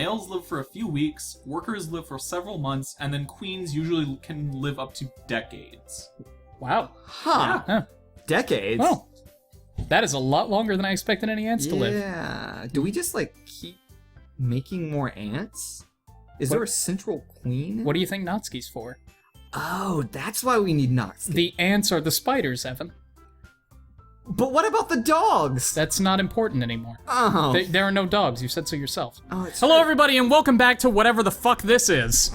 males live for a few weeks, workers live for several months, and then queens usually can live up to decades. Wow. Huh. Huh. Decades? Well, that is a lot longer than I expected any ants to live. Yeah. Do we just, like, keep making more ants? Is there a central queen? What do you think Natsuki's for? Oh, that's why we need Natsuki. The ants are the spiders, Evan. But what about the dogs? That's not important anymore. Oh. There are no dogs. You said so yourself. Oh, it's Hello, true. everybody, and welcome back to whatever the fuck this is.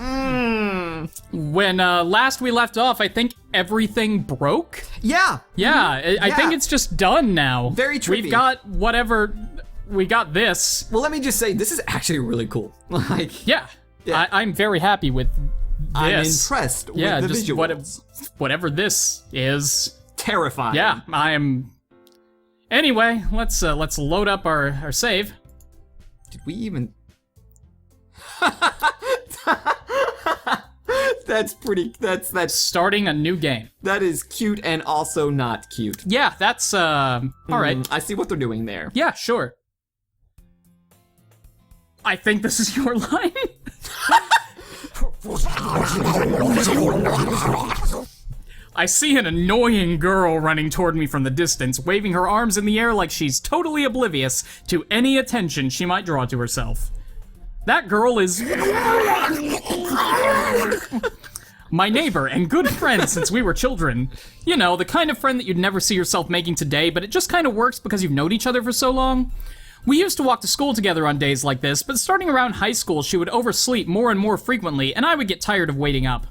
When last we left off, I think everything broke. Yeah. Yeah, I think it's just done now. Very trippy. We've got whatever. We got this. Well, let me just say, this is actually really cool. Like, Yeah. Yeah. I'm very happy with this. I'm impressed with the just visuals. whatever this is. Terrifying. Yeah, I'm. Anyway, let's load up our save. Did we even... That's Starting a new game. that is cute and also not cute. Yeah, that's all right. I see what they're doing there. Yeah, sure. I think this is your line. I see an annoying girl running toward me from the distance, waving her arms in the air like she's totally oblivious to any attention she might draw to herself. That girl is my neighbor and good friend since we were children. You know, the kind of friend that you'd never see yourself making today, but it just kind of works because you've known each other for so long. We used to walk to school together on days like this, but starting around high school, she would oversleep more and more frequently, and I would get tired of waiting up.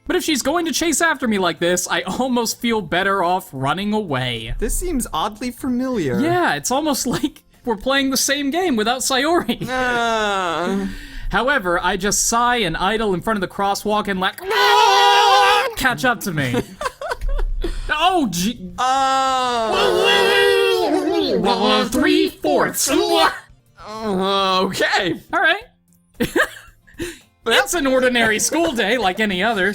But if she's going to chase after me like this, I almost feel better off running away. This seems oddly familiar. Yeah, it's almost like we're playing the same game without Sayori. However, I just sigh and idle in front of the crosswalk and like, catch up to me. Oh, gee. 3/4. Okay. All right. It's an ordinary school day like any other.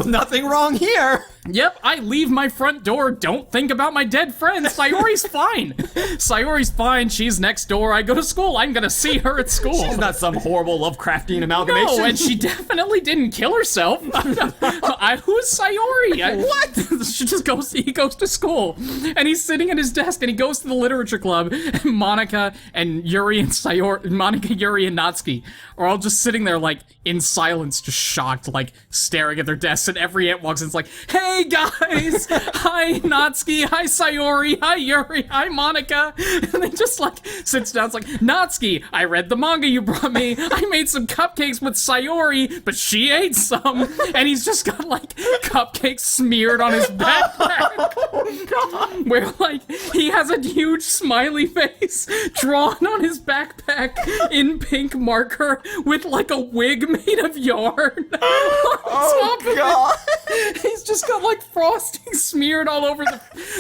Nothing wrong here. Yep, I leave my front door, don't think about my dead friends. Sayori's fine. Sayori's fine, she's next door, I go to school, I'm gonna see her at school. She's not some horrible Lovecraftian amalgamation. No, and she definitely didn't kill herself. Who's Sayori? What? He goes to school, and he's sitting at his desk, and he goes to the literature club, and Monika and Yuri and Natsuki are all just sitting there, like, in silence, just shocked, like, staring at their desks, and every ant walks in, it's like, hey guys! Hi Natsuki, hi Sayori, hi Yuri, hi Monika! And they just, like, sits down, it's like, Natsuki, I read the manga you brought me, I made some cupcakes with Sayori, but she ate some! And he's just got, like, cupcakes smeared on his backpack. Oh, God. Where, like, he has a huge smiley face drawn on his backpack in pink marker with, like, a wig made of yarn. Oh, God. He's just got, like, frosting smeared all over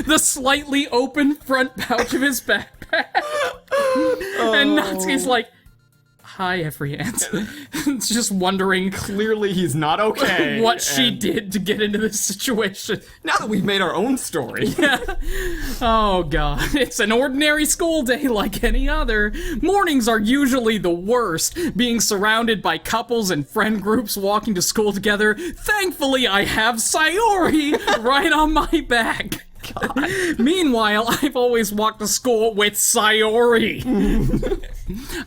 the slightly open front pouch of his backpack. And Natsuki's like, hi, every ant. It's just wondering Clearly he's not okay. what she did to get into this situation. Now that we've made our own story. Oh god, it's an ordinary school day like any other. Mornings are usually the worst, being surrounded by couples and friend groups walking to school together. Thankfully, I have Sayori right on my back. God. Meanwhile, I've always walked to school with Sayori.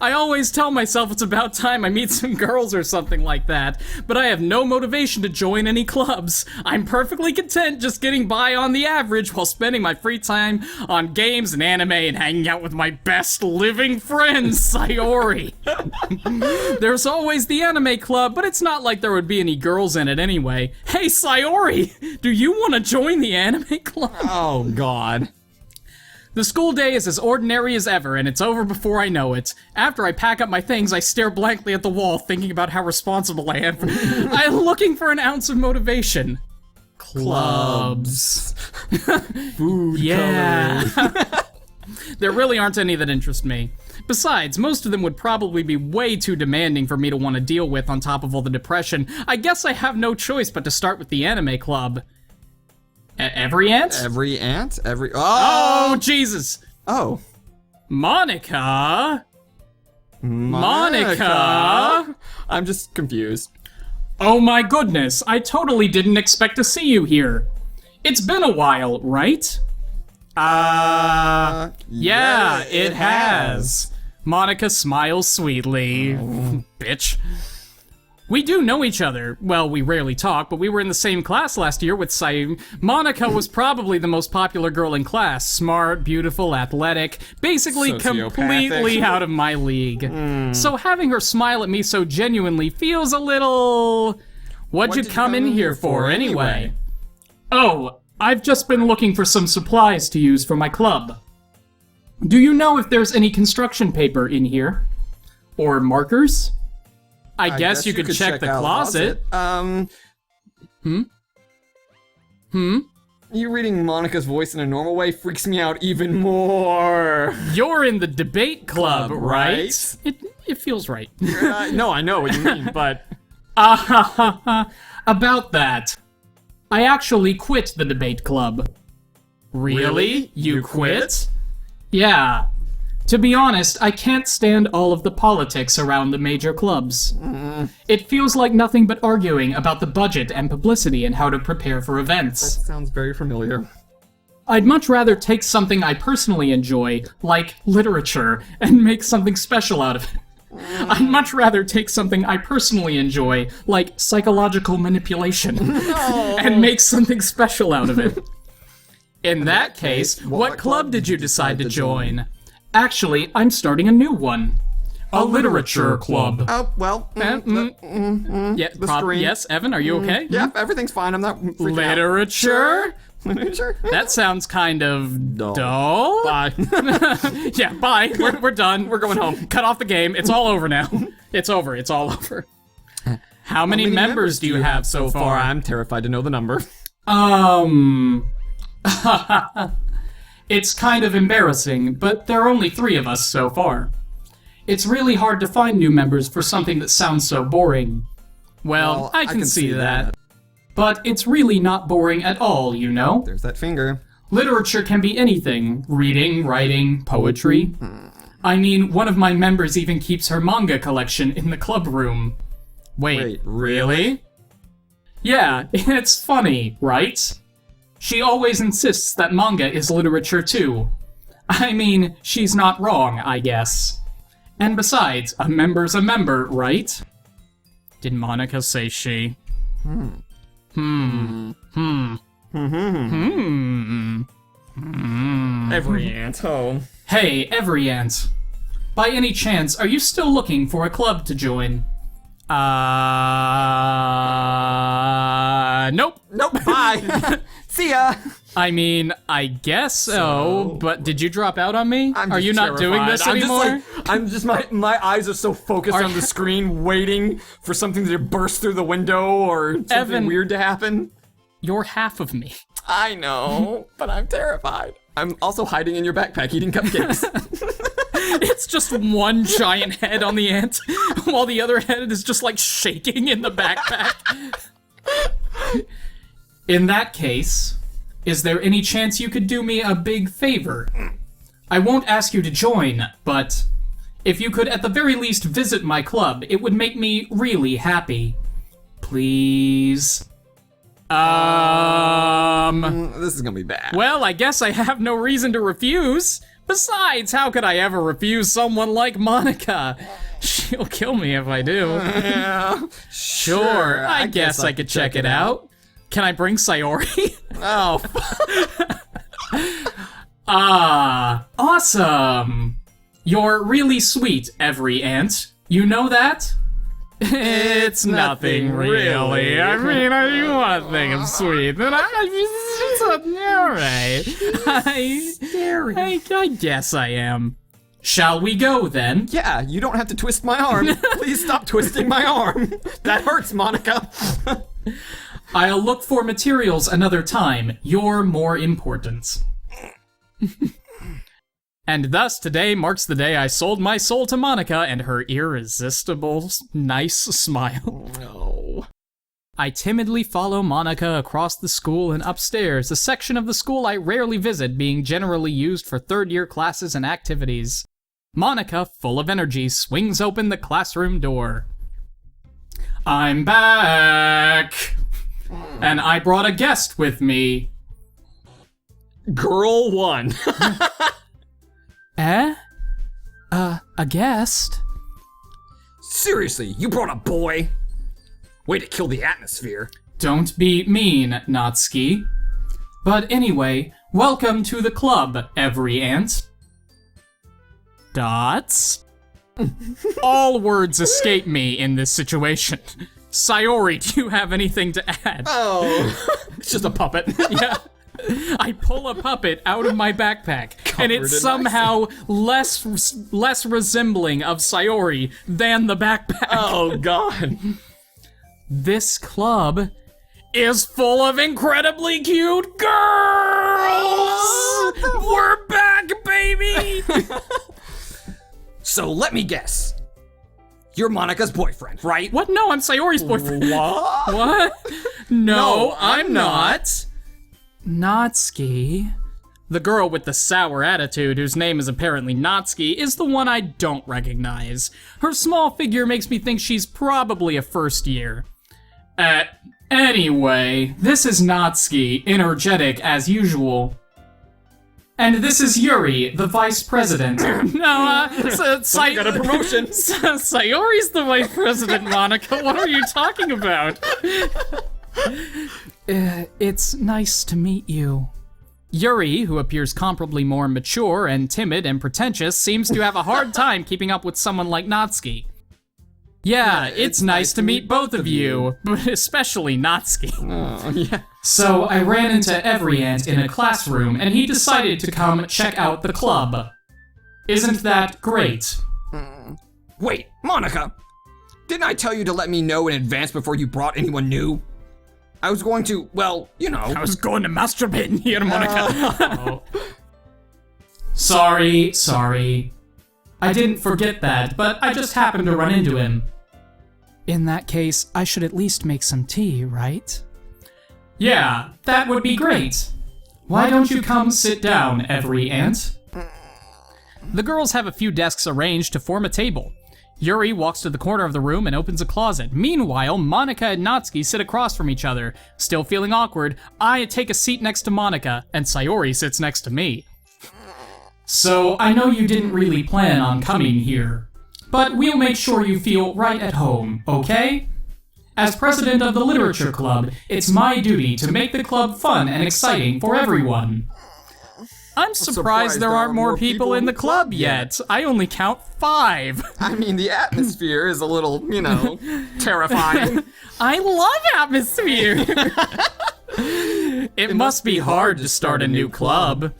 I always tell myself it's about time I meet some girls or something like that, but I have no motivation to join any clubs. I'm perfectly content just getting by on the average while spending my free time on games and anime and hanging out with my best living friend, Sayori. There's always the anime club, but it's not like there would be any girls in it anyway. Hey, Sayori, do you want to join the anime club? Oh, God. The school day is as ordinary as ever, and it's over before I know it. After I pack up my things, I stare blankly at the wall, thinking about how responsible I am. I'm looking for an ounce of motivation. Clubs. Food Yeah. There really aren't any that interest me. Besides, most of them would probably be way too demanding for me to want to deal with on top of all the depression. I guess I have no choice but to start with the anime club. Every ant? Every ant? Oh, Jesus! Oh. Monika? Monika? I'm just confused. Oh my goodness, I totally didn't expect to see you here. It's been a while, right? Yeah, it has. Monika smiles sweetly. Bitch. We do know each other. Well, we rarely talk, but we were in the same class last year with Monika was probably the most popular girl in class. Smart, beautiful, athletic, basically Sociopathic. completely out of my league. So having her smile at me so genuinely feels a little... What'd you come in here for, anyway? Oh, I've just been looking for some supplies to use for my club. Do you know if there's any construction paper in here? Or markers? I guess you could check the closet. You reading Monika's voice in a normal way freaks me out even more. You're in the debate club, right? right? It feels right. No, I know what you mean, but... About that. I actually quit the debate club. Really? You quit? Yeah. To be honest, I can't stand all of the politics around the major clubs. It feels like nothing but arguing about the budget and publicity and how to prepare for events. Sounds very familiar. I'd much rather take something I personally enjoy, like literature, and make something special out of it. I'd much rather take something I personally enjoy, like psychological manipulation, and make something special out of it. In that case, what club did you decide to join? Actually, I'm starting a new one. A literature club. Oh, well... Yeah, screen. yes, Evan, are you okay? Yeah, everything's fine. I'm not freaking Literature? out. Literature? That sounds kind of dull. Bye. Yeah, bye. We're done. We're going home. Cut off the game. It's all over now. It's over. It's all over. How many members do you have so far? I'm terrified to know the number. It's kind of embarrassing, but there are only 3 of us so far. It's really hard to find new members for something that sounds so boring. Well, I can see that. But it's really not boring at all, you know? There's that finger. Literature can be anything. Reading, writing, poetry. I mean, one of my members even keeps her manga collection in the clubroom. Wait, really? Yeah, it's funny, right? She always insists that manga is literature too. I mean, she's not wrong, I guess. And besides, a member's a member, right? Did Monika say she? Every ant. Oh. Hey, every ant. By any chance, are you still looking for a club to join? Nope. Nope. Bye. See ya. I mean, I guess so, but did you drop out on me? Are you not doing this anymore? My eyes are so focused on the screen, waiting for something to burst through the window or something Evan, weird to happen. You're half of me. I know, but I'm terrified. I'm also hiding in your backpack eating cupcakes. It's just one giant head on the ant, while the other head is just like shaking in the backpack. In that case, is there any chance you could do me a big favor? I won't ask you to join, but if you could at the very least visit my club, it would make me really happy. Please. This is gonna be bad. Well, I guess I have no reason to refuse. Besides, how could I ever refuse someone like Monika? She'll kill me if I do. Yeah. Sure, I guess I could check it out. Can I bring Sayori? Oh. Awesome. You're really sweet, every ant. You know that? It's nothing really. I mean, you want to think I'm sweet, then I guess I am. Shall we go then? Yeah, you don't have to twist my arm. Please stop twisting my arm. That hurts, Monika. I'll look for materials another time. You're more important. And thus, today marks the day I sold my soul to Monika and her irresistible, nice smile. No. I timidly follow Monika across the school and upstairs, a section of the school I rarely visit, being generally used for third-year classes and activities. Monika, full of energy, swings open the classroom door. I'm back! And I brought a guest with me. Girl 1. Eh? A guest? Seriously, you brought a boy? Way to kill the atmosphere. Don't be mean, Natsuki. But anyway, welcome to the club, every ant. Dots? All words escape me in this situation. Sayori, do you have anything to add? Oh, it's just a puppet. Yeah. I pull a puppet out of my backpack, and it's in somehow less resembling of Sayori than the backpack. Oh, God. This club is full of incredibly cute girls! We're back, baby! So let me guess. You're Monika's boyfriend, right? What? No, I'm Sayori's boyfriend. What? What? No, No, I'm I'm not. Natsuki, the girl with the sour attitude, whose name is apparently Natsuki, is the one I don't recognize. Her small figure makes me think she's probably a first year. Anyway, this is Natsuki, energetic as usual. And this is Yuri, the vice president. No, got a promotion. Sayori's the vice president, Monika. What are you talking about? It's nice to meet you. Yuri, who appears comparably more mature and timid and pretentious, seems to have a hard time keeping up with someone like Natsuki. Yeah, it's nice to meet both of you, but especially Natsuki. Oh, yeah. So I ran into every ant in a classroom, and he decided to come check out the club. Isn't that great? Wait, Monika. Didn't I tell you to let me know in advance before you brought anyone new? I was going to, well, you know. I was going to masturbate in here, Monika. Sorry. I didn't forget that, but I just happened to run into him. In that case, I should at least make some tea, right? Yeah, that would be great. Why don't you come sit down, every ant? The girls have a few desks arranged to form a table. Yuri walks to the corner of the room and opens a closet. Meanwhile, Monika and Natsuki sit across from each other. Still feeling awkward, I take a seat next to Monika, and Sayori sits next to me. So, I know you didn't really plan on coming here, but we'll make sure you feel right at home, okay? As president of the Literature Club, it's my duty to make the club fun and exciting for everyone. I'm surprised there aren't more people in the club yet. I only count 5. I mean, the atmosphere is a little, terrifying. I love atmosphere! It must be hard to start a new club.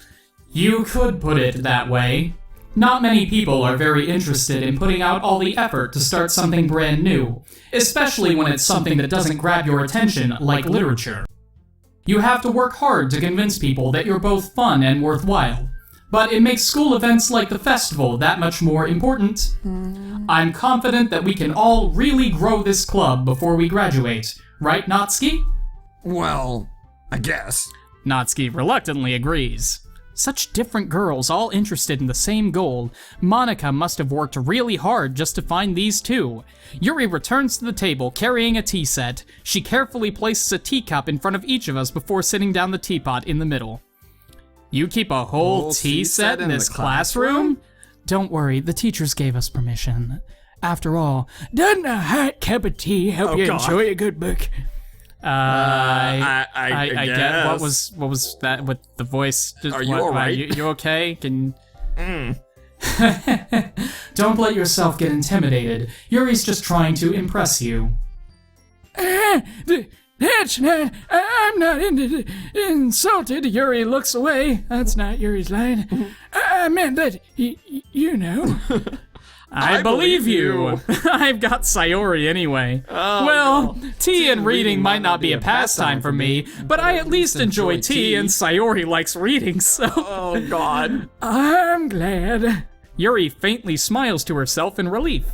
You could put it that way. Not many people are very interested in putting out all the effort to start something brand new, especially when it's something that doesn't grab your attention like literature. You have to work hard to convince people that you're both fun and worthwhile, but it makes school events like the festival that much more important. I'm confident that we can all really grow this club before we graduate, right, Natsuki? Well, I guess. Natsuki reluctantly agrees. Such different girls, all interested in the same goal. Monika must have worked really hard just to find these two. Yuri returns to the table carrying a tea set. She carefully places a teacup in front of each of us before sitting down the teapot in the middle. You keep a whole tea set in this classroom? Don't worry, the teachers gave us permission. After all, doesn't a hot cup of tea help you enjoy a good book? I get what was that with the voice? Are you alright? You okay? Can Don't let yourself get intimidated. Yuri's just trying to impress you. That's not. I'm not insulted. Yuri looks away. That's not Yuri's line. I meant that you know. I believe you. I've got Sayori anyway. Well, tea and reading might not be a pastime for me, but I at least enjoy tea and Sayori likes reading, so... Oh, God. I'm glad. Yuri faintly smiles to herself in relief.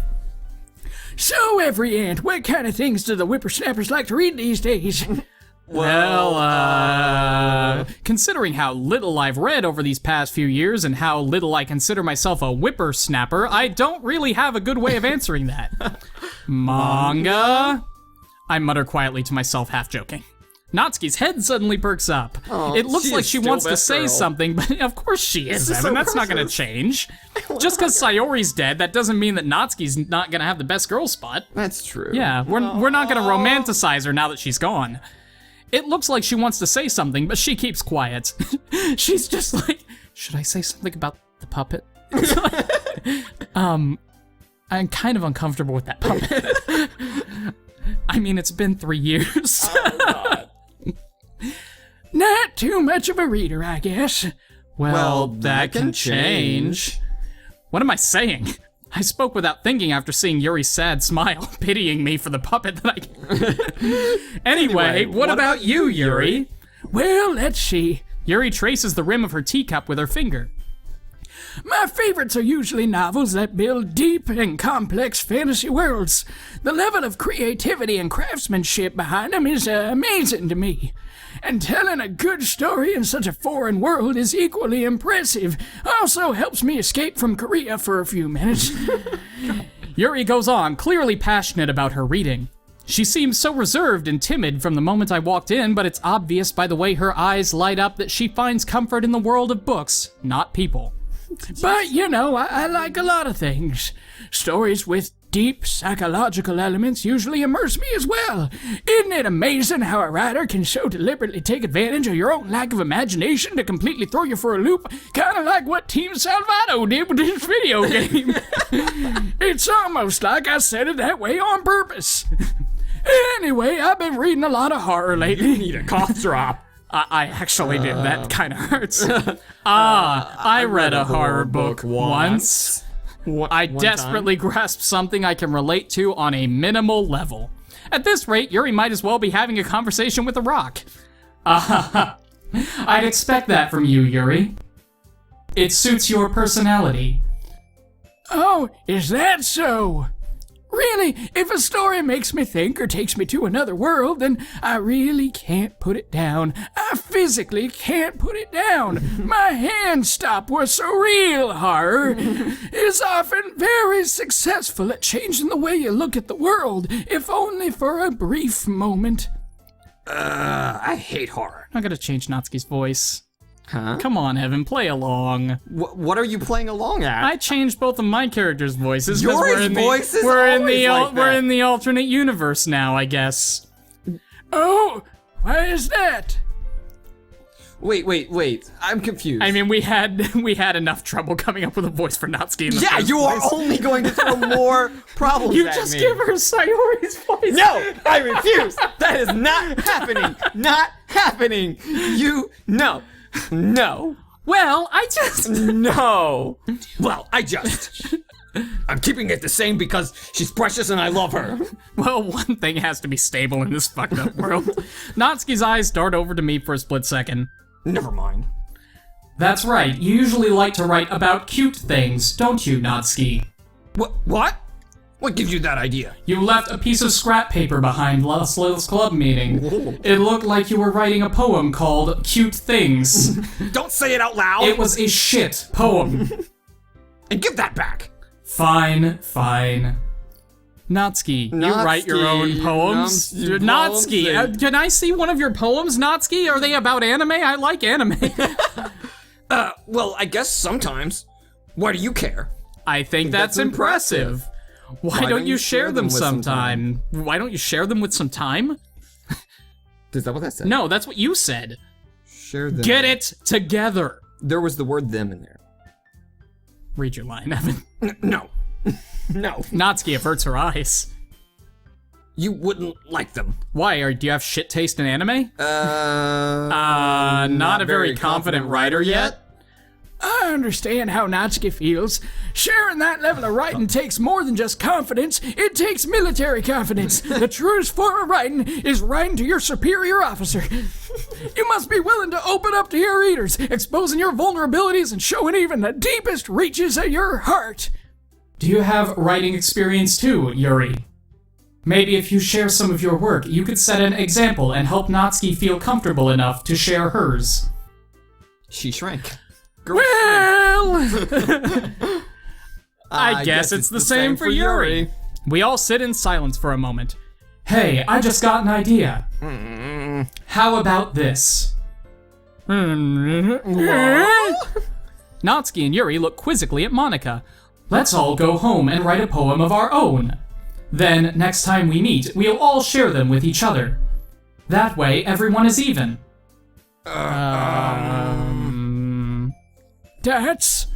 So, every ant, what kind of things do the whippersnappers like to read these days? Considering how little I've read over these past few years and how little I consider myself a whippersnapper, I don't really have a good way of answering that. Manga? I mutter quietly to myself, half joking. Natsuki's head suddenly perks up. Oh, it looks she like is she still wants to best say girl. something, but of course she is, This is Evan. so That's not gonna precious. change. Just because Sayori's dead, that doesn't mean that Natsuki's not gonna have the best girl spot. That's true. Yeah, we're not gonna romanticize her now that she's gone. It looks like she wants to say something, but she keeps quiet. She's just like, should I say something about the puppet? I'm kind of uncomfortable with that puppet. I mean, it's been 3 years. Oh, God. Not too much of a reader, I guess. Well, that can change. What am I saying? I spoke without thinking after seeing Yuri's sad smile, pitying me for the puppet that I... Anyway, what about you, Yuri? Well, let's see. Yuri traces the rim of her teacup with her finger. My favorites are usually novels that build deep and complex fantasy worlds. The level of creativity and craftsmanship behind them is amazing to me. And telling a good story in such a foreign world is equally impressive. Also helps me escape from Korea for a few minutes. Yuri goes on, clearly passionate about her reading. She seems so reserved and timid from the moment I walked in, but it's obvious by the way her eyes light up that she finds comfort in the world of books, not people. But, you know, I like a lot of things. Stories with deep psychological elements usually immerse me as well. Isn't it amazing how a writer can so deliberately take advantage of your own lack of imagination to completely throw you for a loop? Kind of like what Team Salvato did with this video game. It's almost like I said it that way on purpose. Anyway, I've been reading a lot of horror lately. You need a cough drop. I actually did. That kind of hurts. I read a horror book once. I desperately grasped something I can relate to on a minimal level. At this rate, Yuri might as well be having a conversation with a rock. I'd expect that from you, Yuri. It suits your personality. Oh, is that so? Really, if a story makes me think or takes me to another world, then I really can't put it down. I physically can't put it down. My hands stop where surreal horror is often very successful at changing the way you look at the world, if only for a brief moment. I hate horror. I'm gonna change Natsuki's voice. Huh? Come on, Evan, play along. What are you playing along at? I changed both of my characters' voices. 'cause Yuri's voice is we're in always the like we're that. in the alternate universe now, I guess. Oh, why is that? Wait. I'm confused. I mean, we had enough trouble coming up with a voice for Natsuki in the yeah, first you are place. only going to throw more problems You at just me. give her Sayori's voice. No, I refuse. That is not happening. Not happening. No. Well, I just... No. Well, I'm keeping it the same because she's precious and I love her. Well, one thing has to be stable in this fucked up world. Natsuki's eyes dart over to me for a split second. Never mind. That's right. You usually like to write about cute things, don't you, Natsuki? What? What gives you that idea? You left a piece of scrap paper behind last little club meeting. It looked like you were writing a poem called Cute Things. Don't say it out loud. It was a shit poem. And give that back. Fine. Natsuki, you write your own poems? Natsuki, can I see one of your poems, Natsuki? Are they about anime? I like anime. Well, I guess sometimes. Why do you care? I think that's impressive. Why don't you share them with some sometime? Why don't you share them with some time? Is that what that said? No, that's what you said. Share them. Get it together. There was the word them in there. Read your line, Evan. No. No. Natsuki averts her eyes. You wouldn't like them. Why? Do you have shit taste in anime? Not Not a very confident writer yet? I understand how Natsuki feels. Sharing that level of writing takes more than just confidence. It takes military confidence. The truest form of writing is writing to your superior officer. You must be willing to open up to your readers, exposing your vulnerabilities and showing even the deepest reaches of your heart. Do you have writing experience too, Yuri? Maybe if you share some of your work, you could set an example and help Natsuki feel comfortable enough to share hers. She shrank. Well, I guess it's the same for Yuri. We all sit in silence for a moment. Hey, I just got an idea. How about this? Natsuki and Yuri look quizzically at Monika. Let's all go home and write a poem of our own. Then, next time we meet, we'll all share them with each other. That way, everyone is even. That's...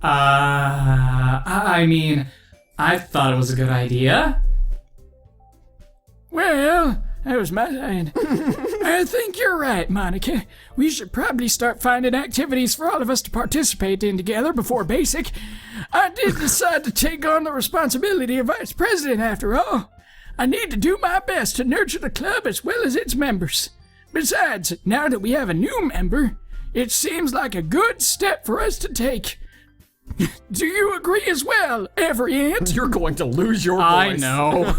I mean, I thought it was a good idea. Well, that was my line. I think you're right, Monika. We should probably start finding activities for all of us to participate in together before basic. I did decide to take on the responsibility of vice president after all. I need to do my best to nurture the club as well as its members. Besides, now that we have a new member, it seems like a good step for us to take. Do you agree as well, every ant? You're going to lose your voice. I know.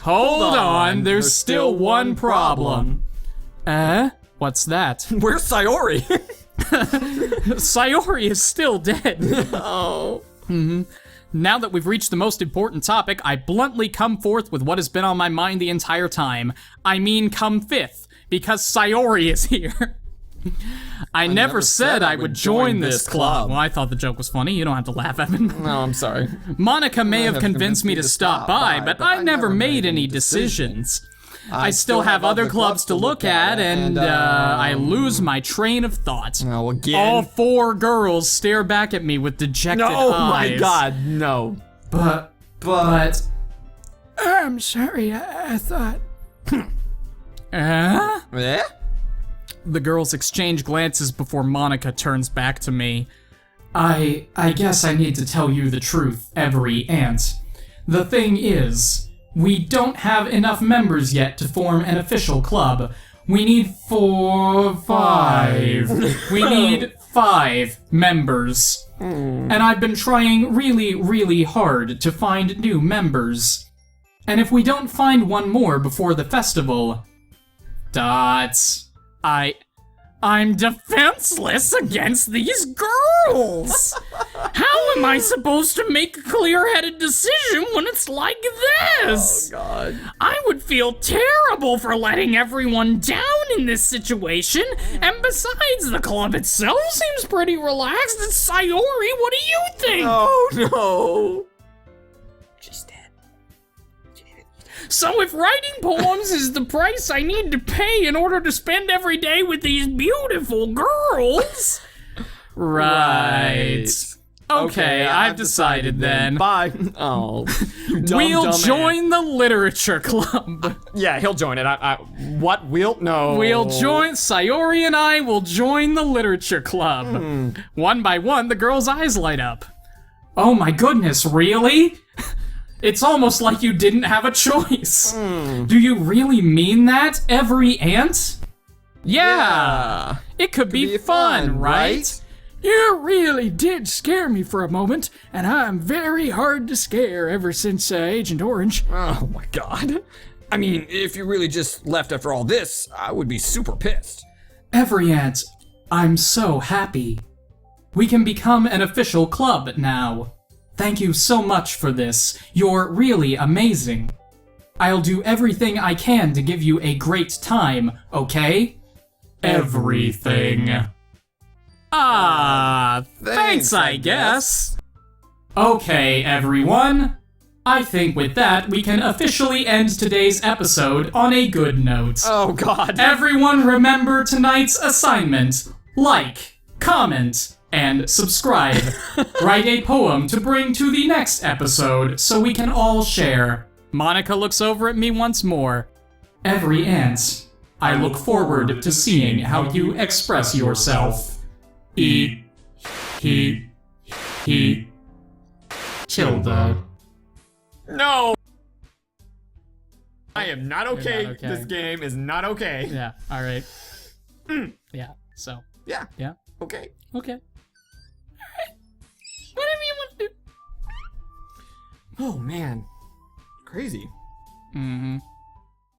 Hold on, there's still one problem. What's that? Where's Sayori? Sayori is still dead. Oh. Now that we've reached the most important topic, I bluntly come forth with what has been on my mind the entire time. I mean, come fifth, because Sayori is here. I never said I would join this club. Well, I thought the joke was funny. You don't have to laugh, Evan. No, I'm sorry. Monika may have convinced me to stop by, but I never made any decisions. I still have other clubs to look at, and I lose my train of thought. Oh, again? All four girls stare back at me with dejected eyes. Oh my god, no. But... I'm sorry, I thought... Eh? The girls exchange glances before Monika turns back to me. I guess I need to tell you the truth, every ant. The thing is, we don't have enough members yet to form an official club. We need 5. We need 5 members. And I've been trying really, really hard to find new members. And if we don't find one more before the festival... I'm defenseless against these girls! How am I supposed to make a clear-headed decision when it's like this? Oh, God. I would feel terrible for letting everyone down in this situation, and besides, the club itself seems pretty relaxed. It's Sayori, what do you think? Oh, no. She's dead. So if writing poems is the price I need to pay in order to spend every day with these beautiful girls... Right. Okay, I've decided then. Bye. Oh, you dumb, We'll dumb join ant. the literature club. Yeah, he'll join it. What? No. We'll join... Sayori and I will join the literature club. One by one, the girls' eyes light up. Oh my goodness, really? It's almost like you didn't have a choice. Do you really mean that, every ant? Yeah. It could be fun, right? You really did scare me for a moment, and I'm very hard to scare ever since Agent Orange. Oh my god. I mean, if you really just left after all this, I would be super pissed. Every ant, I'm so happy. We can become an official club now. Thank you so much for this. You're really amazing. I'll do everything I can to give you a great time, okay? Everything. Thanks, I guess. Okay, everyone. I think with that, we can officially end today's episode on a good note. Oh god. Everyone remember tonight's assignment. Like, comment, and subscribe. Write a poem to bring to the next episode so we can all share. Monika looks over at me once more. Every ant, I look forward to seeing how you express yourself. He, Tilda. No! I am not okay. You're not okay. This game is not okay. Yeah, alright. Yeah, so. Yeah. Yeah. Okay. Okay. Alright. Whatever you want to do. Oh man. Crazy. Mm-hmm.